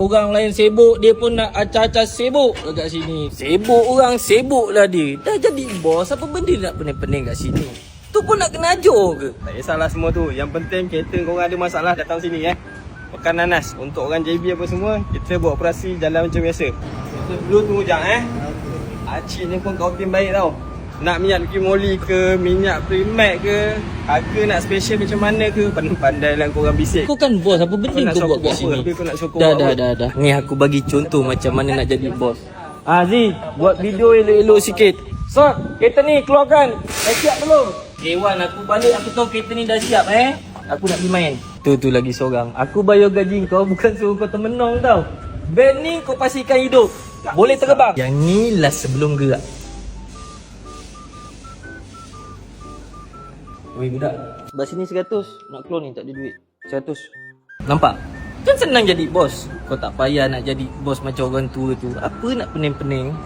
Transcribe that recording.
Orang lain sibuk, dia pun nak acah-acah sibuk dekat sini. Sibuk orang, sibuk lah dia. Dah jadi bos, apa benda nak pening-pening kat sini? Tu pun nak kena ajar ke? Tak kisahlah semua tu. Yang penting kereta korang ada masalah datang sini Pekan nanas. Untuk orang JB apa semua, kita buat operasi jalan macam biasa. Kita dulu tunggu jap Acik ni pun kau tim baik tau. Nak minyak Kimoli ke, minyak Primax ke, harga nak special macam mana ke, pandai-pandai lah korang bisik. Kau kan bos, apa benda kau buat kat sini? Kau nak sokong Dah. Ni aku bagi contoh macam mana nak jadi bos. Zee, buat video elok-elok sikit. Sot, kereta ni keluarkan. Dah siap belum? Wan, aku balik, aku tahu kereta ni dah siap Aku nak pergi main. Tu lagi seorang. Aku bayar gaji kau, bukan suruh kau termenung tau. Band ni kau pastikan hidup. Boleh terbang. Yang ni last sebelum gerak. Weh budak, sebelah sini 100. Nak keluar ni tak ada duit. 100. Nampak? Kan senang jadi bos. Kau tak payah nak jadi bos macam orang tua tu. Apa nak pening-pening?